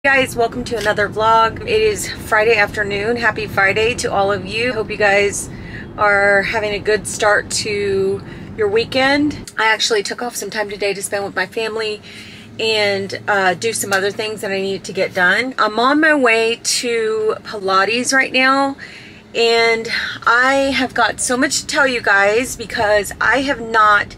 Guys, welcome to another vlog. It is Friday afternoon. Happy Friday to all of you. Hope you guys are having a good start to your weekend. I actually took off some time today to spend with my family and do some other things that I needed to get done. I'm on my way to Pilates right now, and I have got so much to tell you guys because I have not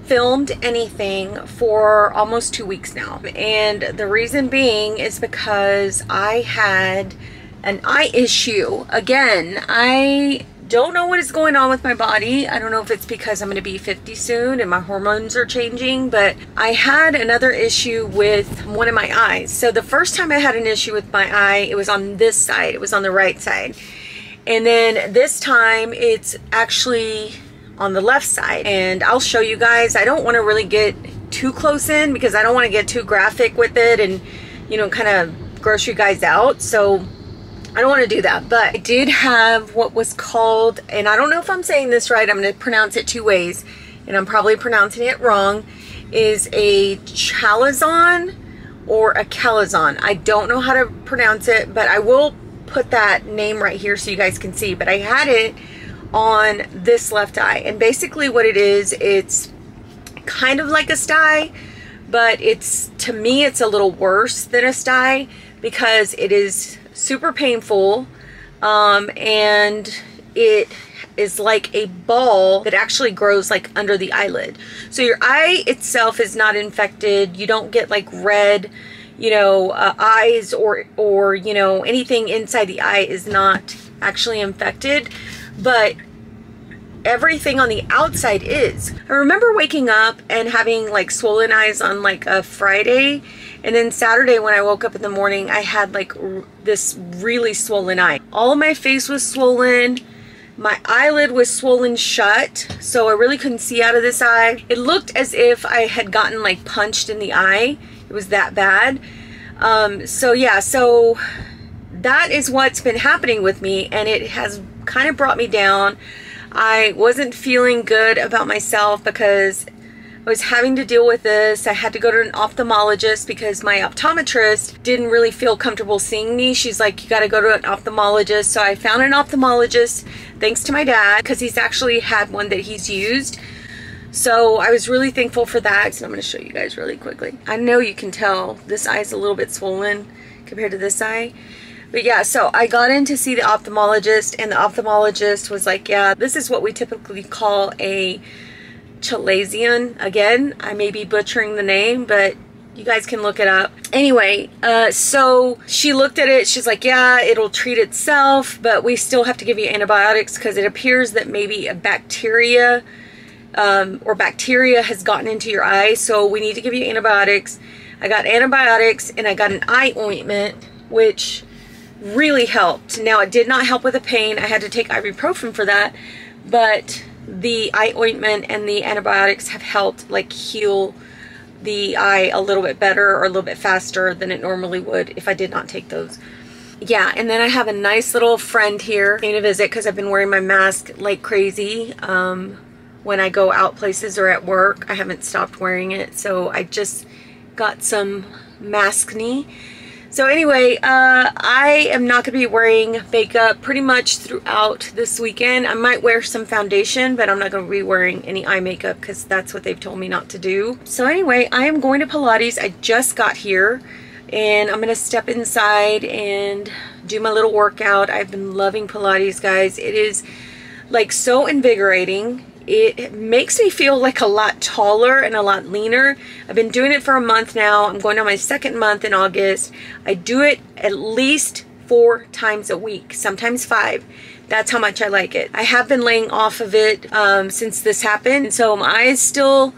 filmed anything for almost 2 weeks now, and the reason being is because I had an eye issue again. I don't know what is going on with my body. I don't know if it's because I'm going to be 50 soon and my hormones are changing, but I had another issue with one of my eyes. So the first time I had an issue with my eye, it was on this side. It was on the right side, and then this time it's actually on the left side, and I'll show you guys. I don't want to really get too close in because I don't want to get too graphic with it and, you know, kind of gross you guys out. So I don't want to do that. But I did have what was called, and I don't know if I'm saying this right, I'm going to pronounce it two ways and I'm probably pronouncing it wrong, is a chalazon or a calazon. I don't know how to pronounce it, but I will put that name right here so you guys can see. But I had it on this left eye, and basically what it is, it's kind of like a sty, but it's, to me, it's a little worse than a sty because it is super painful, and it is like a ball that actually grows like under the eyelid. So your eye itself is not infected. You don't get like red, you know, eyes or you know, anything inside the eye is not actually infected, but everything on the outside is. I remember waking up and having like swollen eyes on like a Friday, and then Saturday when I woke up in the morning, I had like this really swollen eye. All of my face was swollen. My eyelid was swollen shut, so I really couldn't see out of this eye. It looked as if I had gotten like punched in the eye. It was that bad. So yeah, so that is what's been happening with me, and it has kind of brought me down. I wasn't feeling good about myself because I was having to deal with this. I had to go to an ophthalmologist because my optometrist didn't really feel comfortable seeing me. She's like, you got to go to an ophthalmologist. So I found an ophthalmologist thanks to my dad, because he's actually had one that he's used. So I was really thankful for that. So I'm going to show you guys really quickly. I know you can tell this eye is a little bit swollen compared to this eye. But yeah, so I got in to see the ophthalmologist, and the ophthalmologist was like, yeah, this is what we typically call a chalazion. Again, I may be butchering the name, but you guys can look it up. Anyway, so she looked at it. She's like, yeah, it'll treat itself, but we still have to give you antibiotics because it appears that maybe a bacteria has gotten into your eye. So we need to give you antibiotics. I got antibiotics and I got an eye ointment, which really helped. Now, it did not help with the pain. I had to take ibuprofen for that, but the eye ointment and the antibiotics have helped like heal the eye a little bit better or a little bit faster than it normally would if I did not take those. Yeah, and then I have a nice little friend here came to visit because I've been wearing my mask like crazy. When I go out places or at work, I haven't stopped wearing it, so I just got some maskne. So anyway, I am not going to be wearing makeup pretty much throughout this weekend. I might wear some foundation, but I'm not going to be wearing any eye makeup because that's what they've told me not to do. So anyway, I am going to Pilates. I just got here, and I'm going to step inside and do my little workout. I've been loving Pilates, guys. It is like so invigorating. It makes me feel like a lot taller and a lot leaner. I've been doing it for a month now. I'm going on my second month in August. I do it at least 4 times a week, sometimes 5. That's how much I like it. I have been laying off of it since this happened. So my eye is still,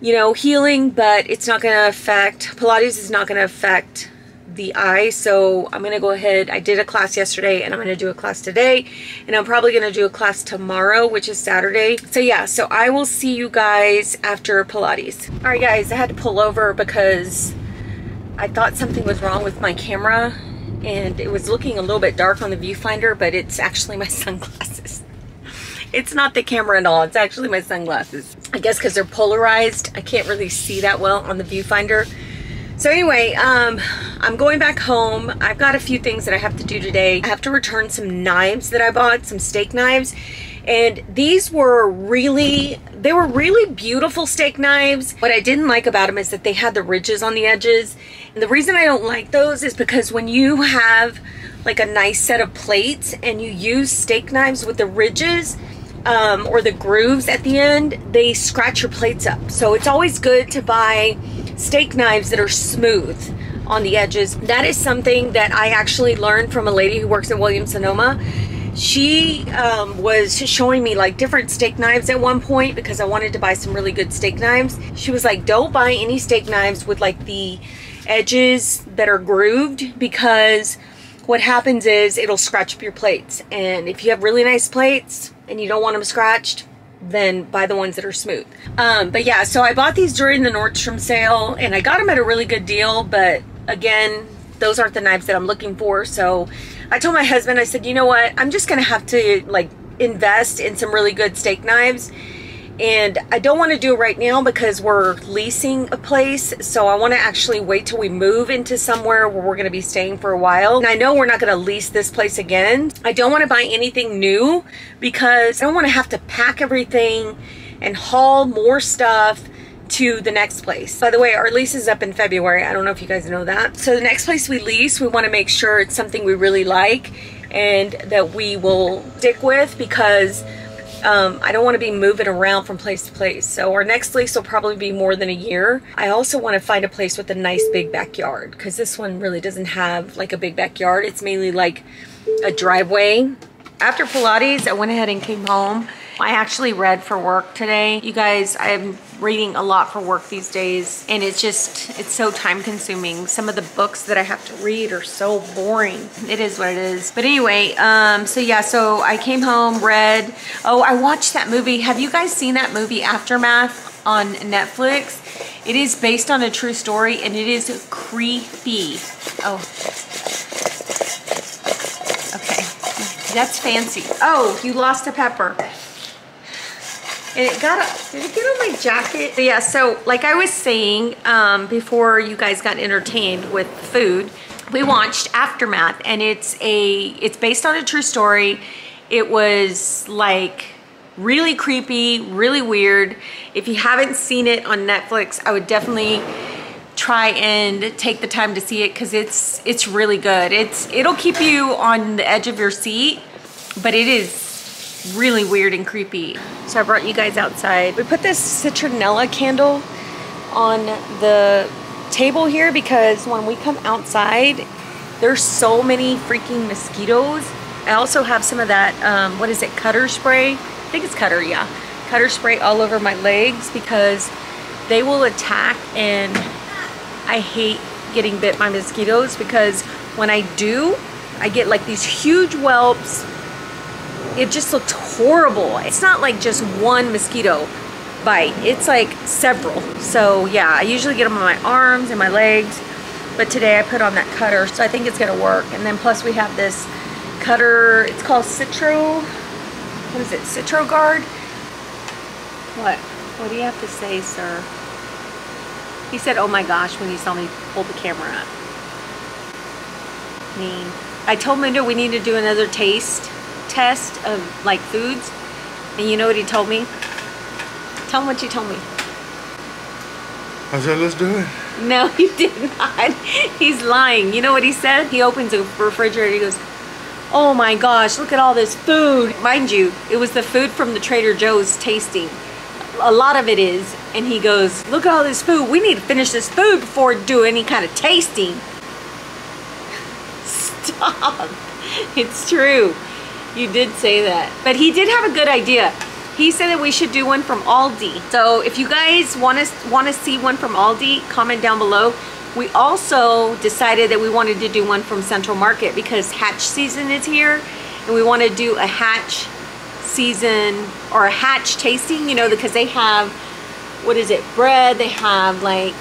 you know, healing, but it's not going to affect, Pilates is not going to affect the eye. So I'm going to go ahead. I did a class yesterday, and I'm going to do a class today, and I'm probably going to do a class tomorrow, which is Saturday. So yeah, so I will see you guys after Pilates. All right, guys, I had to pull over because I thought something was wrong with my camera, and it was looking a little bit dark on the viewfinder, but it's actually my sunglasses. It's not the camera at all. It's actually my sunglasses. I guess because they're polarized, I can't really see that well on the viewfinder. So anyway, I'm going back home. I've got a few things that I have to do today. I have to return some knives that I bought, some steak knives. And these were really beautiful steak knives. What I didn't like about them is that they had the ridges on the edges. And the reason I don't like those is because when you have like a nice set of plates and you use steak knives with the ridges, or the grooves at the end, they scratch your plates up. So it's always good to buy steak knives that are smooth on the edges. That is something that I actually learned from a lady who works at Williams-Sonoma. She was showing me like different steak knives at one point because I wanted to buy some really good steak knives. She was like, don't buy any steak knives with like the edges that are grooved, because what happens is it'll scratch up your plates. And if you have really nice plates and you don't want them scratched, then buy the ones that are smooth. But yeah, so I bought these during the Nordstrom sale and I got them at a really good deal, but again, those aren't the knives that I'm looking for. So I told my husband, I said, you know what, I'm just gonna have to like invest in some really good steak knives. And I don't want to do it right now because we're leasing a place. So I want to actually wait till we move into somewhere where we're going to be staying for a while. And I know we're not going to lease this place again. I don't want to buy anything new because I don't want to have to pack everything and haul more stuff to the next place. By the way, our lease is up in February. I don't know if you guys know that. So the next place we lease, we want to make sure it's something we really like and that we will stick with, because I don't want to be moving around from place to place. So our next lease will probably be more than a year. I also want to find a place with a nice big backyard, because this one really doesn't have like a big backyard. It's mainly like a driveway. After Pilates, I went ahead and came home. I actually read for work today. You guys, I'm reading a lot for work these days, and it's so time consuming. Some of the books that I have to read are so boring. It is what it is. But anyway, so yeah, so I came home, read. Oh, I watched that movie. Have you guys seen that movie Aftermath on Netflix? It is based on a true story and it is creepy. Oh. Okay. That's fancy. Oh, you lost a pepper. And it did it get on my jacket? But yeah, so like I was saying, before you guys got entertained with food, we watched Aftermath, and it's based on a true story. It was like really creepy, really weird. If you haven't seen it on Netflix, I would definitely try and take the time to see it, because it's really good. It'll keep you on the edge of your seat, but it is really weird and creepy. So I brought you guys outside. We put this citronella candle on the table here because when we come outside, there's so many freaking mosquitoes. I also have some of that, what is it, cutter spray? I think it's cutter, yeah. Cutter spray all over my legs because they will attack, and I hate getting bit by mosquitoes because when I do, I get like these huge whelps. It just looked horrible. It's not like just one mosquito bite. It's like several. So yeah, I usually get them on my arms and my legs, but today I put on that cutter, so I think it's gonna work. And then plus we have this cutter, it's called what is it, Citro Guard? What do you have to say, sir? He said, oh my gosh, when he saw me pull the camera up. I told Linda we need to do another taste test of like foods, and you know what he told me? Tell him what you told me. I said, let's do it. No, he did not. He's lying. You know what he said? He opens a refrigerator, he goes, oh my gosh, look at all this food. Mind you, it was the food from the Trader Joe's tasting. A lot of it is. And he goes, look at all this food. We need to finish this food before we do any kind of tasting. Stop. It's true. You did say that. But he did have a good idea. He said that we should do one from Aldi. So if you guys want to see one from Aldi, comment down below. We also decided that we wanted to do one from Central Market because hatch season is here, and we want to do a hatch season or a hatch tasting, you know, because they have, what is it, bread, they have like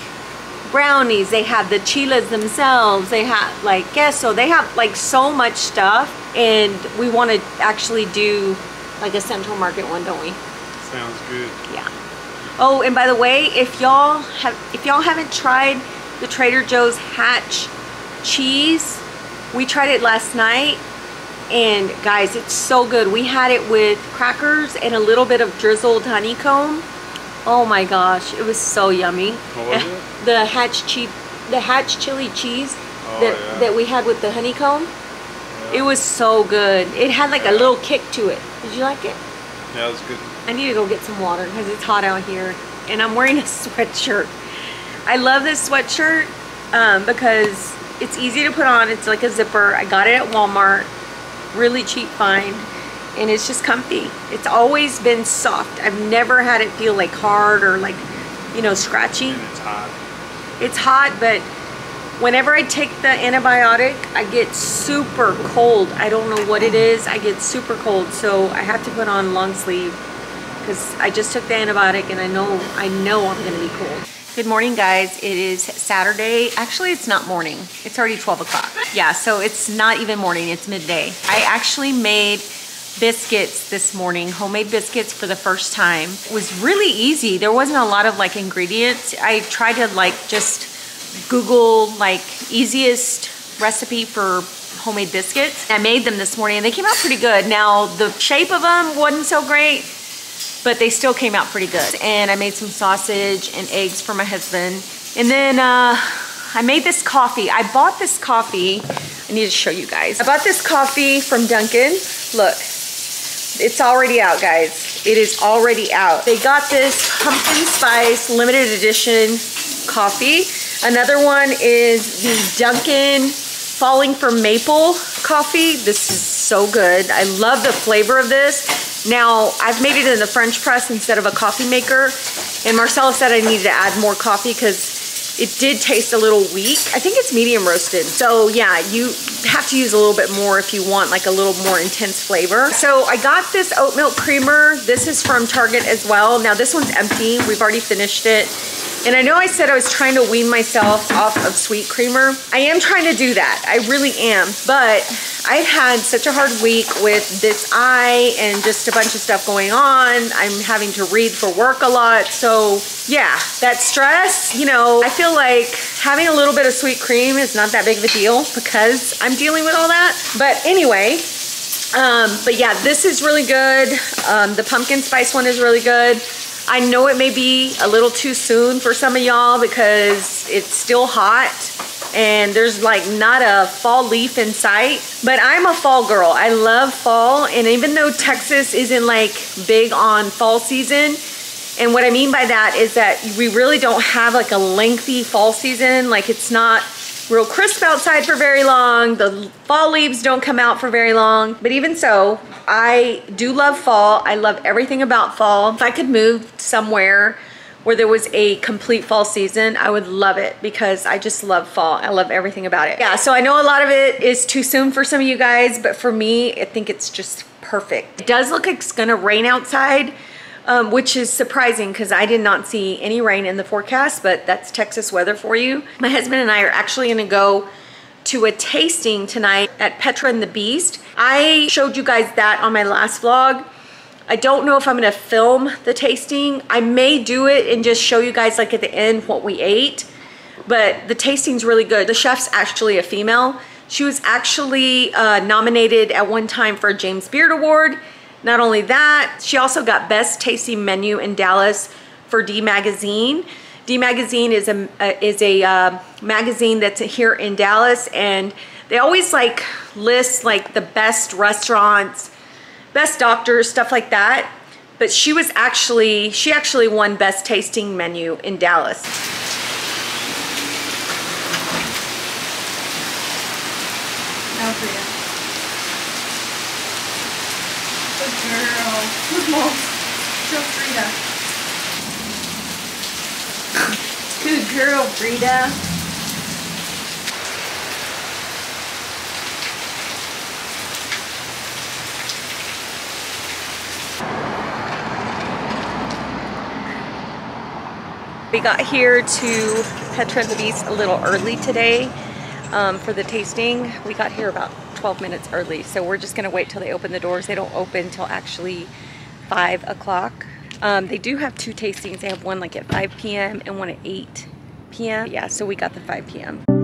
brownies, they have the chilas themselves, they have like queso, they have like so much stuff, and we want to actually do like a Central Market one, don't we? Sounds good. Yeah. Oh, and by the way, if y'all haven't tried the Trader Joe's Hatch cheese. We tried it last night, and guys, it's so good. We had it with crackers and a little bit of drizzled honeycomb. Oh my gosh, it was so yummy. What was it? The Hatch chili cheese that we had with the honeycomb. Yeah. It was so good. It had like a little kick to it. Did you like it? Yeah, it was good. I need to go get some water because it's hot out here, and I'm wearing a sweatshirt. I love this sweatshirt because it's easy to put on. It's like a zipper. I got it at Walmart, really cheap find, and it's just comfy. It's always been soft. I've never had it feel like hard or like, you know, scratchy. And it's hot. It's hot, but whenever I take the antibiotic, I get super cold. I don't know what it is. I get super cold, so I have to put on long sleeve because I just took the antibiotic, and I know I'm gonna be cold. Good morning, guys. It is Saturday. Actually, it's not morning. It's already 12 o'clock. Yeah, so it's not even morning, it's midday. I actually made biscuits this morning, homemade biscuits for the first time. It was really easy. There wasn't a lot of like ingredients. I tried to like just Google like easiest recipe for homemade biscuits. I made them this morning and they came out pretty good. Now the shape of them wasn't so great, but they still came out pretty good. And I made some sausage and eggs for my husband. And then I made this coffee. I bought this coffee. I need to show you guys. I bought this coffee from Dunkin'. Look, it's already out, guys. It is already out. They got this pumpkin spice limited edition coffee. Another one is the Dunkin' Falling for Maple coffee. This is so good. I love the flavor of this. Now, I've made it in the French press instead of a coffee maker. And Marcella said I needed to add more coffee because it did taste a little weak. I think it's medium roasted. So yeah, you have to use a little bit more if you want like a little more intense flavor. So I got this oat milk creamer. This is from Target as well. Now this one's empty. We've already finished it. And I know I said I was trying to wean myself off of sweet creamer. I am trying to do that. I really am. But I've had such a hard week with this eye and just a bunch of stuff going on. I'm having to read for work a lot. So yeah, that stress, you know, I feel like having a little bit of sweet cream is not that big of a deal because I'm dealing with all that. But anyway, but yeah, this is really good. The pumpkin spice one is really good. I know it may be a little too soon for some of y'all because it's still hot and there's like not a fall leaf in sight, but I'm a fall girl. I love fall, and even though Texas isn't like big on fall season, and what I mean by that is that we really don't have like a lengthy fall season. Like it's not real crisp outside for very long. The fall leaves don't come out for very long. But even so, I do love fall. I love everything about fall. If I could move somewhere where there was a complete fall season, I would love it because I just love fall. I love everything about it. Yeah, so I know a lot of it is too soon for some of you guys, but for me, I think it's just perfect. It does look like it's gonna rain outside, which is surprising because I did not see any rain in the forecast, but that's Texas weather for you. My husband and I are actually gonna go to a tasting tonight at Petra and the Beast. I showed you guys that on my last vlog. I don't know if I'm gonna film the tasting. I may do it and just show you guys like at the end what we ate, but the tasting's really good. The chef's actually a female. She was actually nominated at one time for a James Beard Award. Not only that, she also got Best Tasting Menu in Dallas for D Magazine. D Magazine is a magazine that's here in Dallas, and they always like list like the best restaurants, best doctors, stuff like that. But she actually won Best Tasting Menu in Dallas. Now for you. Good girl. Good mom. Show Frida. Good girl, Frida. We got here to Petra and the Beast a little early today for the tasting. We got here about 12 minutes early, so we're just gonna wait till they open the doors. They don't open till actually 5 o'clock. They do have two tastings. They have one like at 5 p.m. and one at 8 p.m. Yeah, so we got the 5 p.m.